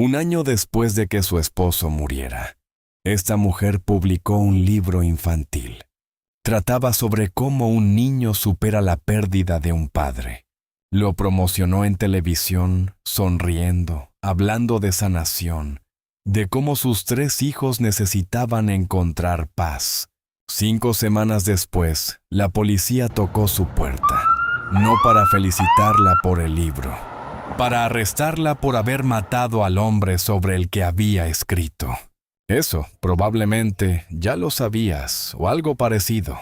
Un año después de que su esposo muriera, esta mujer publicó un libro infantil. Trataba sobre cómo un niño supera la pérdida de un padre. Lo promocionó en televisión, sonriendo, hablando de sanación, de cómo sus 3 hijos necesitaban encontrar paz. 5 semanas después, la policía tocó su puerta, no para felicitarla por el libro, para arrestarla por haber matado al hombre sobre el que había escrito. Eso, probablemente, ya lo sabías, o algo parecido.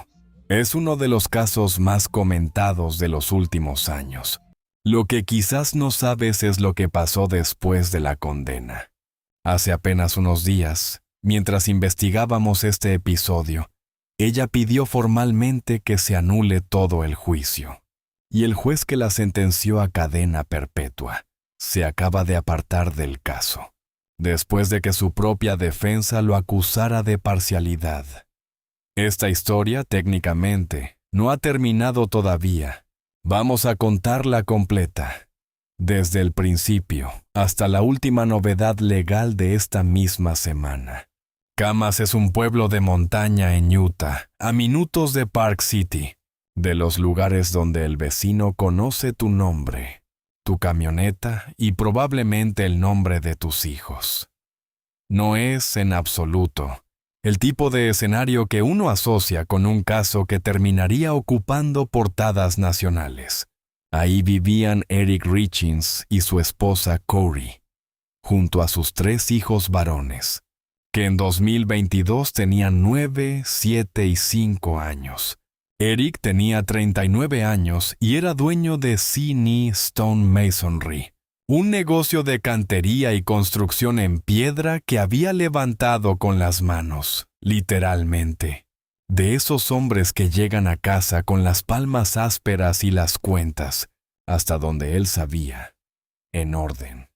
Es uno de los casos más comentados de los últimos años. Lo que quizás no sabes es lo que pasó después de la condena. Hace apenas unos días, mientras investigábamos este episodio, ella pidió formalmente que se anule todo el juicio. Y el juez que la sentenció a cadena perpetua se acaba de apartar del caso, después de que su propia defensa lo acusara de parcialidad. Esta historia, técnicamente, no ha terminado todavía. Vamos a contarla completa, desde el principio hasta la última novedad legal de esta misma semana. Camas es un pueblo de montaña en Utah, a minutos de Park City, de los lugares donde el vecino conoce tu nombre, tu camioneta y probablemente el nombre de tus hijos. No es, en absoluto, el tipo de escenario que uno asocia con un caso que terminaría ocupando portadas nacionales. Ahí vivían Eric Richins y su esposa Corey, junto a sus 3 hijos varones, que en 2022 tenían 9, 7 y 5 años. Eric tenía 39 años y era dueño de C&E Stone Masonry, un negocio de cantería y construcción en piedra que había levantado con las manos, literalmente. De esos hombres que llegan a casa con las palmas ásperas y las cuentas, hasta donde él sabía, en orden.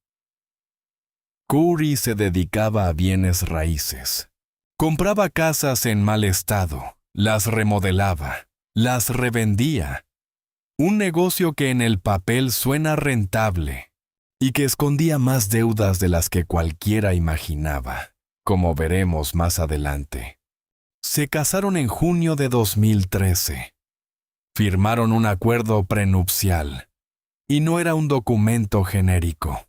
Corey se dedicaba a bienes raíces. Compraba casas en mal estado, las remodelaba, las revendía. Un negocio que en el papel suena rentable y que escondía más deudas de las que cualquiera imaginaba, como veremos más adelante. Se casaron en junio de 2013. Firmaron un acuerdo prenupcial, y no era un documento genérico.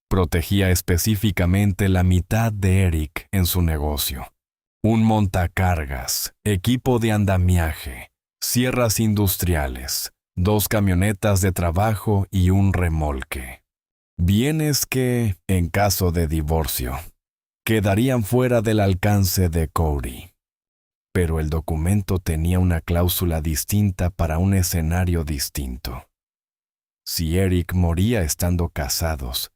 Protegía específicamente la mitad de Eric en su negocio. Un montacargas, equipo de andamiaje, sierras industriales, 2 camionetas de trabajo y un remolque. Bienes que, en caso de divorcio, quedarían fuera del alcance de Corey. Pero el documento tenía una cláusula distinta para un escenario distinto. Si Eric moría estando casados,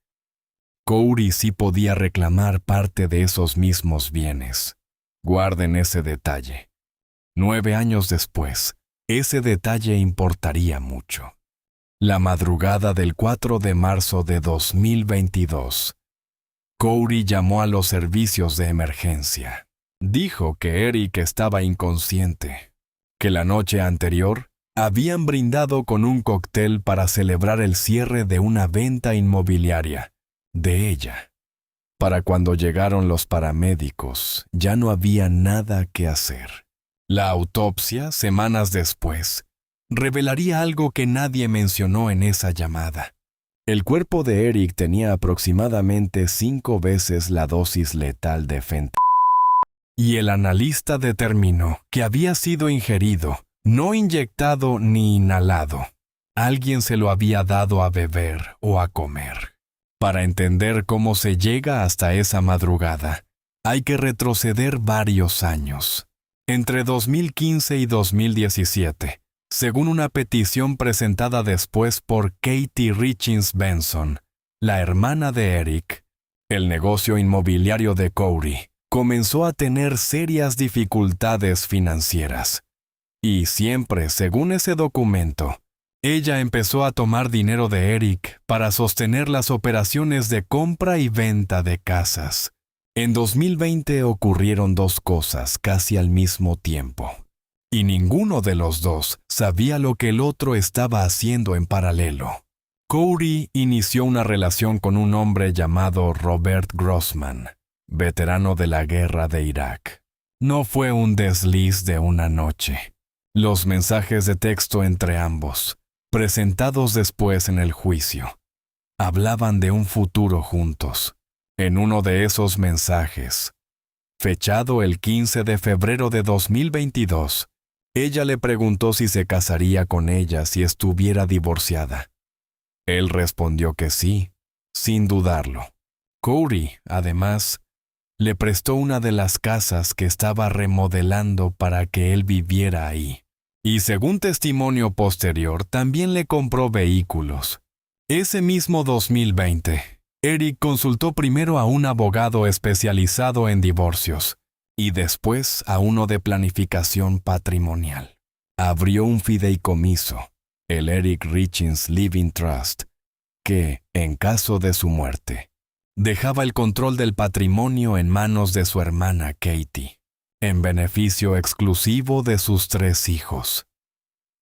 Corey sí podía reclamar parte de esos mismos bienes. Guarden ese detalle. 9 años después, ese detalle importaría mucho. La madrugada del 4 de marzo de 2022, Corey llamó a los servicios de emergencia. Dijo que Eric estaba inconsciente, que la noche anterior habían brindado con un cóctel para celebrar el cierre de una venta inmobiliaria de ella. Para cuando llegaron los paramédicos, ya no había nada que hacer. La autopsia, semanas después, revelaría algo que nadie mencionó en esa llamada. El cuerpo de Eric tenía aproximadamente 5 veces la dosis letal de fentanilo, y el analista determinó que había sido ingerido, no inyectado ni inhalado. Alguien se lo había dado a beber o a comer. Para entender cómo se llega hasta esa madrugada, hay que retroceder varios años. Entre 2015 y 2017, según una petición presentada después por Katie Richins Benson, la hermana de Eric, el negocio inmobiliario de Corey comenzó a tener serias dificultades financieras. Y siempre, según ese documento, ella empezó a tomar dinero de Eric para sostener las operaciones de compra y venta de casas. En 2020 ocurrieron 2 cosas casi al mismo tiempo, y ninguno de los 2 sabía lo que el otro estaba haciendo en paralelo. Corey inició una relación con un hombre llamado Robert Grossman, veterano de la guerra de Irak. No fue un desliz de una noche. Los mensajes de texto entre ambos, presentados después en el juicio, hablaban de un futuro juntos. En uno de esos mensajes, fechado el 15 de febrero de 2022, ella le preguntó si se casaría con ella si estuviera divorciada. Él respondió que sí, sin dudarlo. Corey, además, le prestó una de las casas que estaba remodelando para que él viviera ahí. Y según testimonio posterior, también le compró vehículos. Ese mismo 2020, Eric consultó primero a un abogado especializado en divorcios y después a uno de planificación patrimonial. Abrió un fideicomiso, el Eric Richins Living Trust, que, en caso de su muerte, dejaba el control del patrimonio en manos de su hermana Katie, en beneficio exclusivo de sus 3 hijos.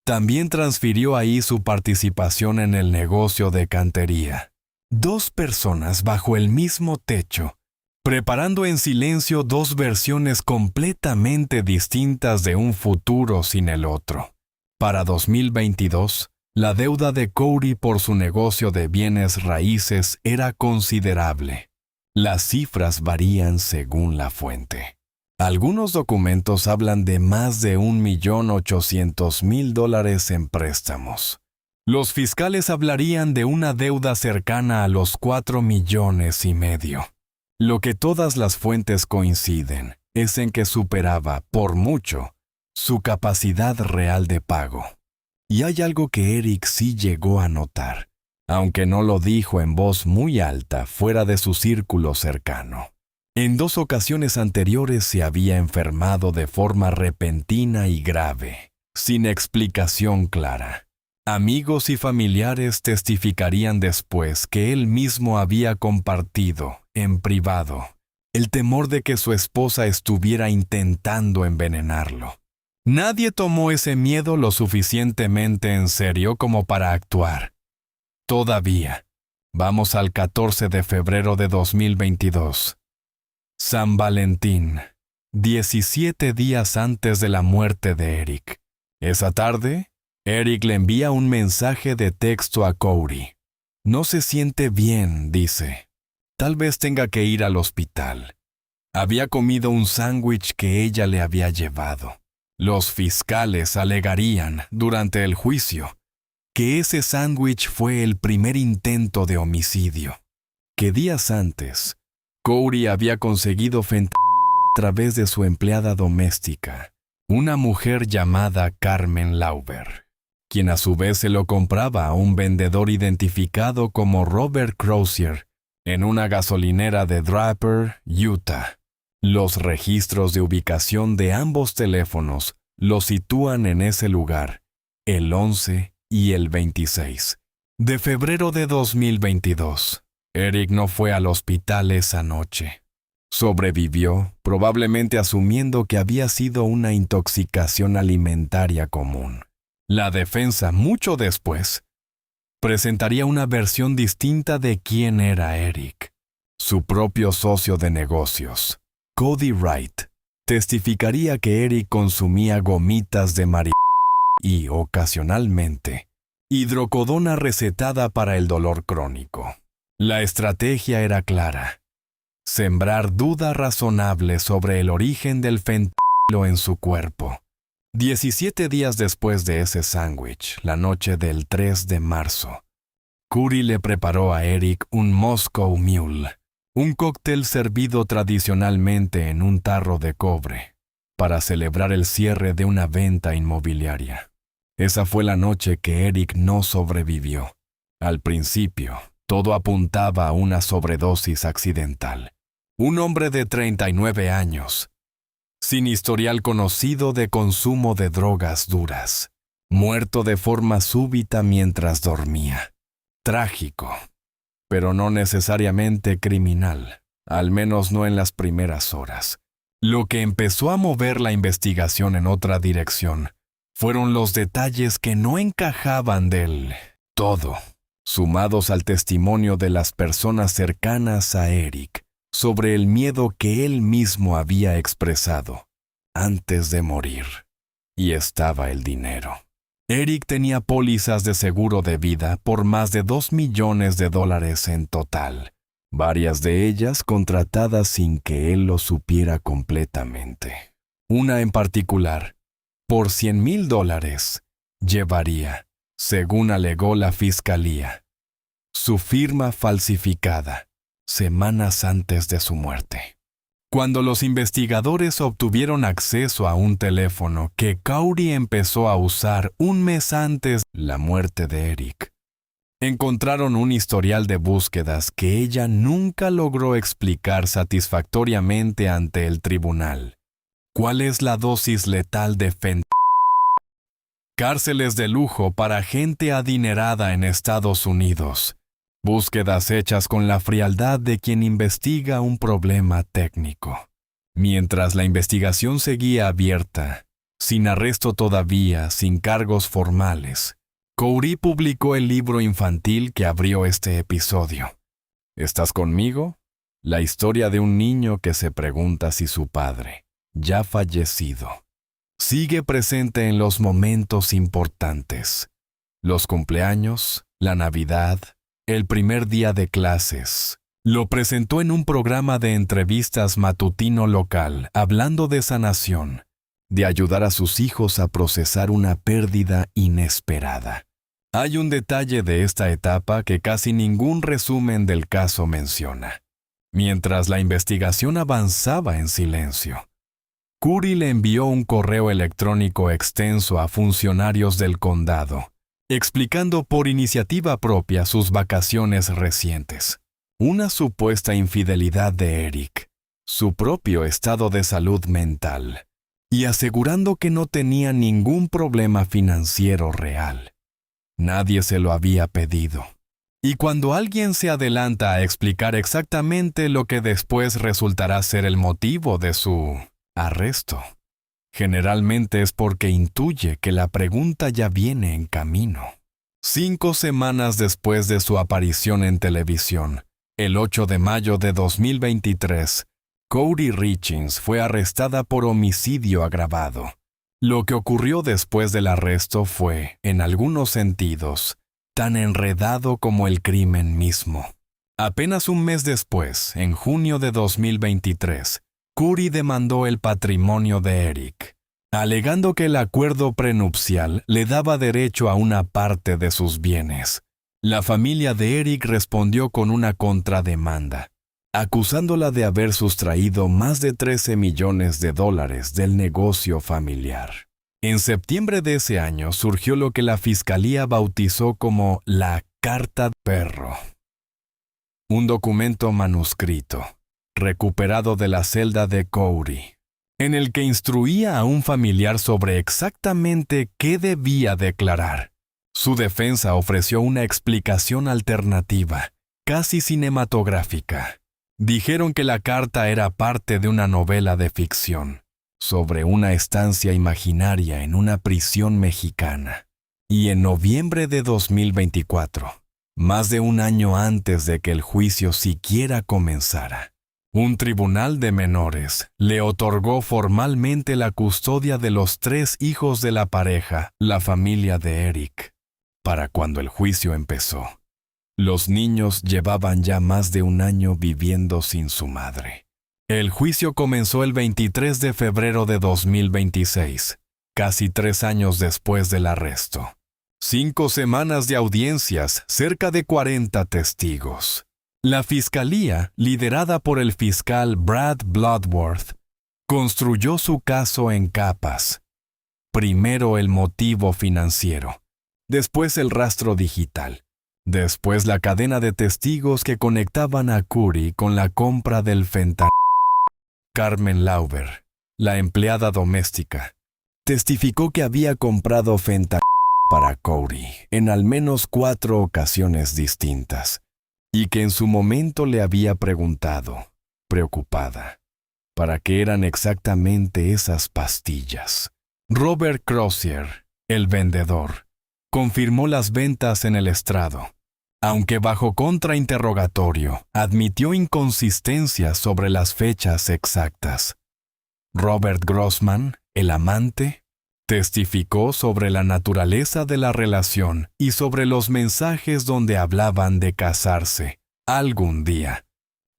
También transfirió ahí su participación en el negocio de cantería. 2 personas bajo el mismo techo, preparando en silencio 2 versiones completamente distintas de un futuro sin el otro. Para 2022, la deuda de Corey por su negocio de bienes raíces era considerable. Las cifras varían según la fuente. Algunos documentos hablan de más de $1.800.000 en préstamos. Los fiscales hablarían de una deuda cercana a los $4.5 millones. Lo que todas las fuentes coinciden es en que superaba, por mucho, su capacidad real de pago. Y hay algo que Eric sí llegó a notar, aunque no lo dijo en voz muy alta fuera de su círculo cercano. En 2 ocasiones anteriores se había enfermado de forma repentina y grave, sin explicación clara. Amigos y familiares testificarían después que él mismo había compartido, en privado, el temor de que su esposa estuviera intentando envenenarlo. Nadie tomó ese miedo lo suficientemente en serio como para actuar. Todavía, vamos al 14 de febrero de 2022. San Valentín, 17 días antes de la muerte de Eric. Esa tarde, Eric le envía un mensaje de texto a Corey. No se siente bien, dice. Tal vez tenga que ir al hospital. Había comido un sándwich que ella le había llevado. Los fiscales alegarían, durante el juicio, que ese sándwich fue el primer intento de homicidio. Que días antes, Corey había conseguido fentanilo a través de su empleada doméstica, una mujer llamada Carmen Lauber, quien a su vez se lo compraba a un vendedor identificado como Robert Crozier en una gasolinera de Draper, Utah. Los registros de ubicación de ambos teléfonos lo sitúan en ese lugar, el 11 y el 26 de febrero de 2022. Eric no fue al hospital esa noche. Sobrevivió, probablemente asumiendo que había sido una intoxicación alimentaria común. La defensa, mucho después, presentaría una versión distinta de quién era Eric. Su propio socio de negocios, Cody Wright, testificaría que Eric consumía gomitas de marihuana y, ocasionalmente, hidrocodona recetada para el dolor crónico. La estrategia era clara: sembrar duda razonable sobre el origen del fentanilo en su cuerpo. 17 días después de ese sándwich, la noche del 3 de marzo, Corey le preparó a Eric un Moscow Mule, un cóctel servido tradicionalmente en un tarro de cobre, para celebrar el cierre de una venta inmobiliaria. Esa fue la noche que Eric no sobrevivió. Al principio, todo apuntaba a una sobredosis accidental. Un hombre de 39 años, sin historial conocido de consumo de drogas duras, muerto de forma súbita mientras dormía. Trágico, pero no necesariamente criminal, al menos no en las primeras horas. Lo que empezó a mover la investigación en otra dirección fueron los detalles que no encajaban del todo. sumados al testimonio de las personas cercanas a Eric sobre el miedo que él mismo había expresado antes de morir. Y estaba el dinero. Eric tenía pólizas de seguro de vida por más de $2 millones en total, varias de ellas contratadas sin que él lo supiera completamente. Una en particular, por $100,000, llevaría, según alegó la fiscalía, su firma falsificada semanas antes de su muerte. Cuando los investigadores obtuvieron acceso a un teléfono que Cowrie empezó a usar un mes antes de la muerte de Eric, encontraron un historial de búsquedas que ella nunca logró explicar satisfactoriamente ante el tribunal. ¿Cuál es la dosis letal de fentanilo? Cárceles de lujo para gente adinerada en Estados Unidos. Búsquedas hechas con la frialdad de quien investiga un problema técnico. Mientras la investigación seguía abierta, sin arresto todavía, sin cargos formales, Cowrie publicó el libro infantil que abrió este episodio. ¿Estás conmigo? La historia de un niño que se pregunta si su padre, ya fallecido, sigue presente en los momentos importantes. Los cumpleaños, la Navidad, el primer día de clases. Lo presentó en un programa de entrevistas matutino local, hablando de sanación, de ayudar a sus hijos a procesar una pérdida inesperada. Hay un detalle de esta etapa que casi ningún resumen del caso menciona. Mientras la investigación avanzaba en silencio, Cowrie le envió un correo electrónico extenso a funcionarios del condado, explicando por iniciativa propia sus vacaciones recientes, una supuesta infidelidad de Eric, su propio estado de salud mental, y asegurando que no tenía ningún problema financiero real. Nadie se lo había pedido. Y cuando alguien se adelanta a explicar exactamente lo que después resultará ser el motivo de su arresto, generalmente es porque intuye que la pregunta ya viene en camino. 5 semanas después de su aparición en televisión, el 8 de mayo de 2023, Cowrie Richins fue arrestada por homicidio agravado. Lo que ocurrió después del arresto fue, en algunos sentidos, tan enredado como el crimen mismo. Apenas un mes después, en junio de 2023, Cowrie demandó el patrimonio de Eric, alegando que el acuerdo prenupcial le daba derecho a una parte de sus bienes. La familia de Eric respondió con una contrademanda, acusándola de haber sustraído más de $13 millones del negocio familiar. En septiembre de ese año surgió lo que la fiscalía bautizó como la Carta del Perro, un documento manuscrito, recuperado de la celda de Cowrie, en el que instruía a un familiar sobre exactamente qué debía declarar. Su defensa ofreció una explicación alternativa, casi cinematográfica. Dijeron que la carta era parte de una novela de ficción, sobre una estancia imaginaria en una prisión mexicana. Y en noviembre de 2024, más de un año antes de que el juicio siquiera comenzara, un tribunal de menores le otorgó formalmente la custodia de los 3 hijos de la pareja, la familia de Eric. Para cuando el juicio empezó, los niños llevaban ya más de un año viviendo sin su madre. El juicio comenzó el 23 de febrero de 2026, casi 3 años después del arresto. 5 semanas de audiencias, cerca de 40 testigos. La fiscalía, liderada por el fiscal Brad Bloodworth, construyó su caso en capas. Primero el motivo financiero, después el rastro digital, después la cadena de testigos que conectaban a Cowrie con la compra del fentanilo. Carmen Lauber, la empleada doméstica, testificó que había comprado fentanilo para Cowrie en al menos 4 ocasiones distintas, y que en su momento le había preguntado, preocupada, para qué eran exactamente esas pastillas. Robert Crozier, el vendedor, confirmó las ventas en el estrado. Aunque bajo contrainterrogatorio, admitió inconsistencias sobre las fechas exactas. Robert Grossman, el amante, testificó sobre la naturaleza de la relación y sobre los mensajes donde hablaban de casarse algún día.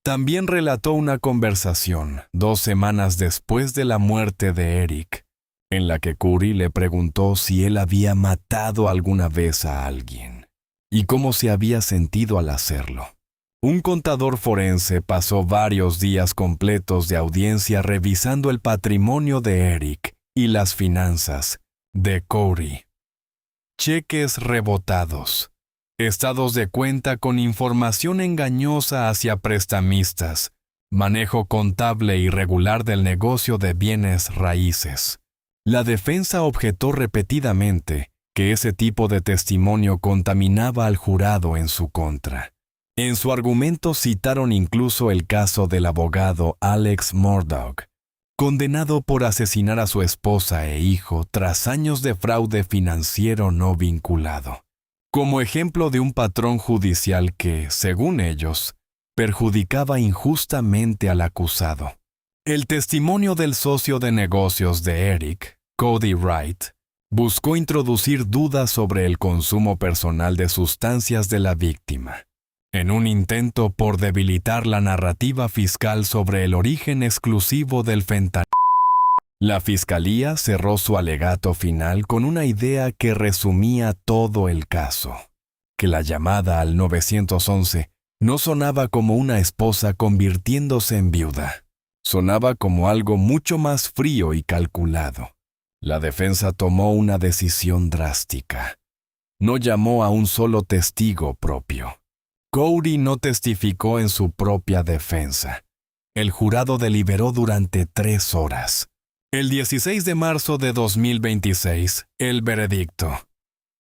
También relató una conversación 2 semanas después de la muerte de Eric, en la que Curry le preguntó si él había matado alguna vez a alguien y cómo se había sentido al hacerlo. Un contador forense pasó varios días completos de audiencia revisando el patrimonio de Eric y las finanzas de Curry. Cheques rebotados, estados de cuenta con información engañosa hacia prestamistas, manejo contable irregular del negocio de bienes raíces. La defensa objetó repetidamente que ese tipo de testimonio contaminaba al jurado en su contra. En su argumento citaron incluso el caso del abogado Alex Murdaugh, condenado por asesinar a su esposa e hijo tras años de fraude financiero no vinculado, como ejemplo de un patrón judicial que, según ellos, perjudicaba injustamente al acusado. El testimonio del socio de negocios de Eric, Cody Wright, buscó introducir dudas sobre el consumo personal de sustancias de la víctima, en un intento por debilitar la narrativa fiscal sobre el origen exclusivo del fentanilo. La fiscalía cerró su alegato final con una idea que resumía todo el caso, que la llamada al 911 no sonaba como una esposa convirtiéndose en viuda, sonaba como algo mucho más frío y calculado. La defensa tomó una decisión drástica. No llamó a un solo testigo propio. Curry no testificó en su propia defensa. El jurado deliberó durante 3 horas. El 16 de marzo de 2026, el veredicto.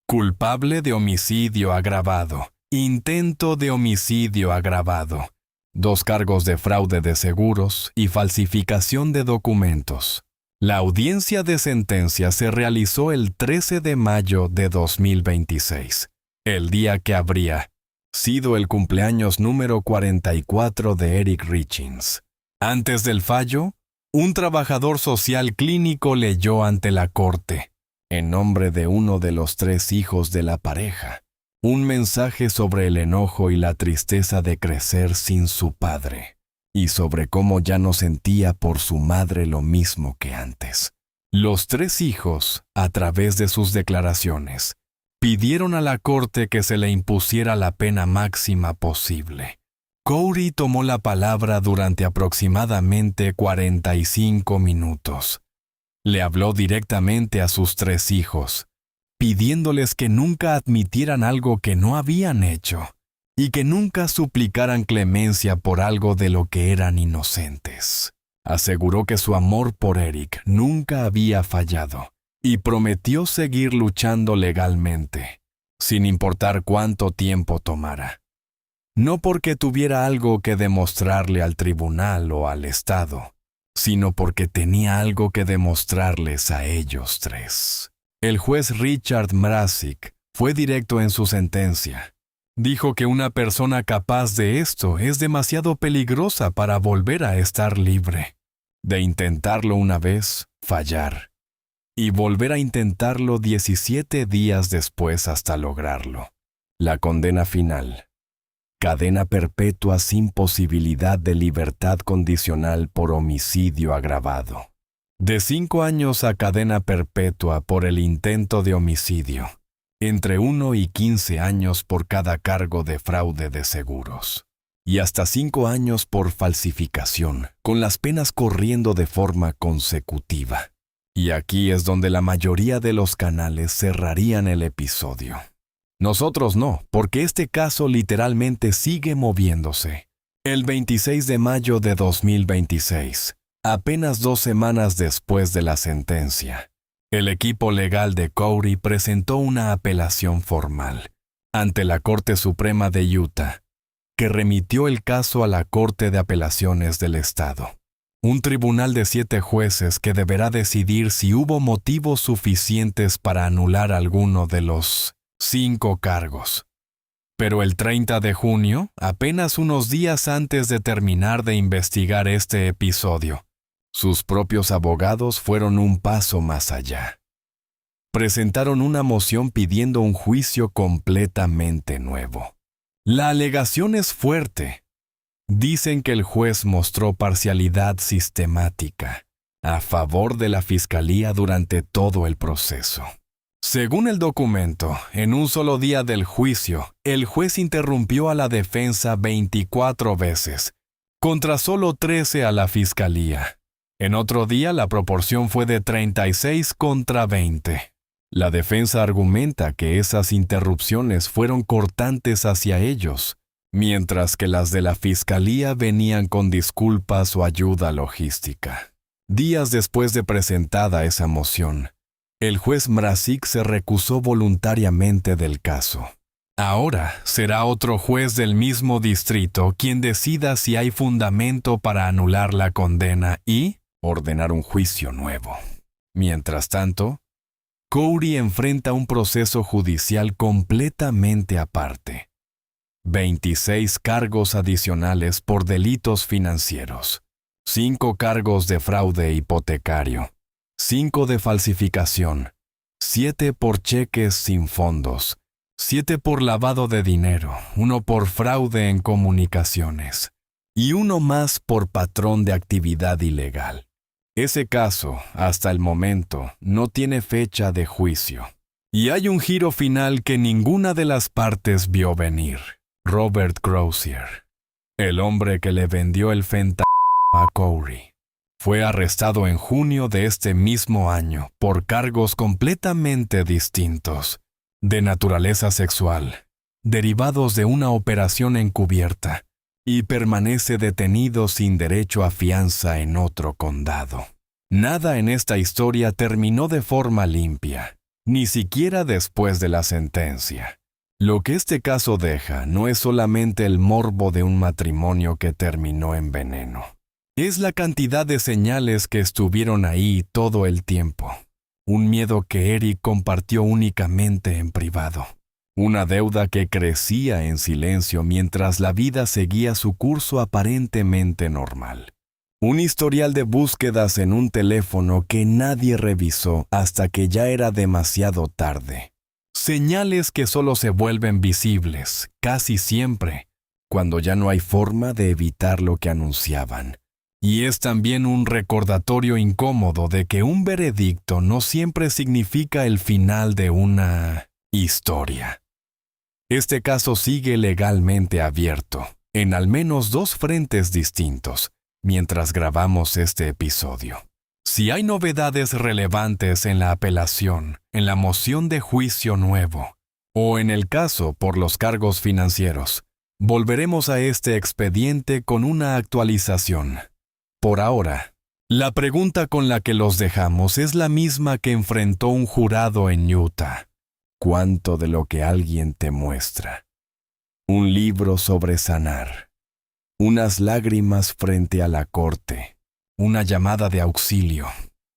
Culpable de homicidio agravado, intento de homicidio agravado, 2 cargos de fraude de seguros y falsificación de documentos. La audiencia de sentencia se realizó el 13 de mayo de 2026, el día que habría sido el cumpleaños número 44 de Eric Richins. Antes del fallo, un trabajador social clínico leyó ante la corte, en nombre de uno de los 3 hijos de la pareja, un mensaje sobre el enojo y la tristeza de crecer sin su padre, y sobre cómo ya no sentía por su madre lo mismo que antes. Los 3 hijos, a través de sus declaraciones, pidieron a la corte que se le impusiera la pena máxima posible. Curry tomó la palabra durante aproximadamente 45 minutos. Le habló directamente a sus 3 hijos, pidiéndoles que nunca admitieran algo que no habían hecho y que nunca suplicaran clemencia por algo de lo que eran inocentes. Aseguró que su amor por Eric nunca había fallado y prometió seguir luchando legalmente, sin importar cuánto tiempo tomara. No porque tuviera algo que demostrarle al tribunal o al Estado, sino porque tenía algo que demostrarles a ellos 3. El juez Richard Mrazek fue directo en su sentencia. Dijo que una persona capaz de esto es demasiado peligrosa para volver a estar libre. De intentarlo una vez, fallar. Y volver a intentarlo 17 días después hasta lograrlo. La condena final. Cadena perpetua sin posibilidad de libertad condicional por homicidio agravado. De 5 años a cadena perpetua por el intento de homicidio. Entre 1 y 15 años por cada cargo de fraude de seguros. Y hasta 5 años por falsificación, con las penas corriendo de forma consecutiva. Y aquí es donde la mayoría de los canales cerrarían el episodio. Nosotros no, porque este caso literalmente sigue moviéndose. El 26 de mayo de 2026, apenas 2 semanas después de la sentencia, el equipo legal de Curry presentó una apelación formal ante la Corte Suprema de Utah, que remitió el caso a la Corte de Apelaciones del Estado. Un tribunal de 7 jueces que deberá decidir si hubo motivos suficientes para anular alguno de los 5 cargos. Pero el 30 de junio, apenas unos días antes de terminar de investigar este episodio, sus propios abogados fueron un paso más allá. Presentaron una moción pidiendo un juicio completamente nuevo. La alegación es fuerte. Dicen que el juez mostró parcialidad sistemática a favor de la fiscalía durante todo el proceso. Según el documento, en un solo día del juicio, el juez interrumpió a la defensa 24 veces, contra solo 13 a la fiscalía. En otro día, la proporción fue de 36 contra 20. La defensa argumenta que esas interrupciones fueron cortantes hacia ellos, mientras que las de la fiscalía venían con disculpas o ayuda logística. Días después de presentada esa moción, el juez Mrazek se recusó voluntariamente del caso. Ahora será otro juez del mismo distrito quien decida si hay fundamento para anular la condena y ordenar un juicio nuevo. Mientras tanto, Corey enfrenta un proceso judicial completamente aparte. 26 cargos adicionales por delitos financieros, 5 cargos de fraude hipotecario, 5 de falsificación, 7 por cheques sin fondos, 7 por lavado de dinero, 1 por fraude en comunicaciones y 1 más por patrón de actividad ilegal. Ese caso, hasta el momento, no tiene fecha de juicio. Y hay un giro final que ninguna de las partes vio venir. Robert Crozier, el hombre que le vendió el fentanilo a Corey, fue arrestado en junio de este mismo año por cargos completamente distintos, de naturaleza sexual, derivados de una operación encubierta, y permanece detenido sin derecho a fianza en otro condado. Nada en esta historia terminó de forma limpia, ni siquiera después de la sentencia. Lo que este caso deja no es solamente el morbo de un matrimonio que terminó en veneno. Es la cantidad de señales que estuvieron ahí todo el tiempo. Un miedo que Eric compartió únicamente en privado. Una deuda que crecía en silencio mientras la vida seguía su curso aparentemente normal. Un historial de búsquedas en un teléfono que nadie revisó hasta que ya era demasiado tarde. Señales que solo se vuelven visibles, casi siempre, cuando ya no hay forma de evitar lo que anunciaban. Y es también un recordatorio incómodo de que un veredicto no siempre significa el final de una historia. Este caso sigue legalmente abierto, en al menos 2 frentes distintos, mientras grabamos este episodio. Si hay novedades relevantes en la apelación, en la moción de juicio nuevo, o en el caso por los cargos financieros, volveremos a este expediente con una actualización. Por ahora, la pregunta con la que los dejamos es la misma que enfrentó un jurado en Utah. ¿Cuánto de lo que alguien te muestra? Un libro sobre sanar. Unas lágrimas frente a la corte. Una llamada de auxilio.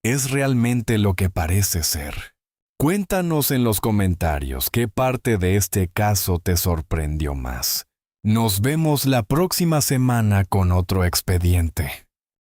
¿Es realmente lo que parece ser? Cuéntanos en los comentarios qué parte de este caso te sorprendió más. Nos vemos la próxima semana con otro expediente.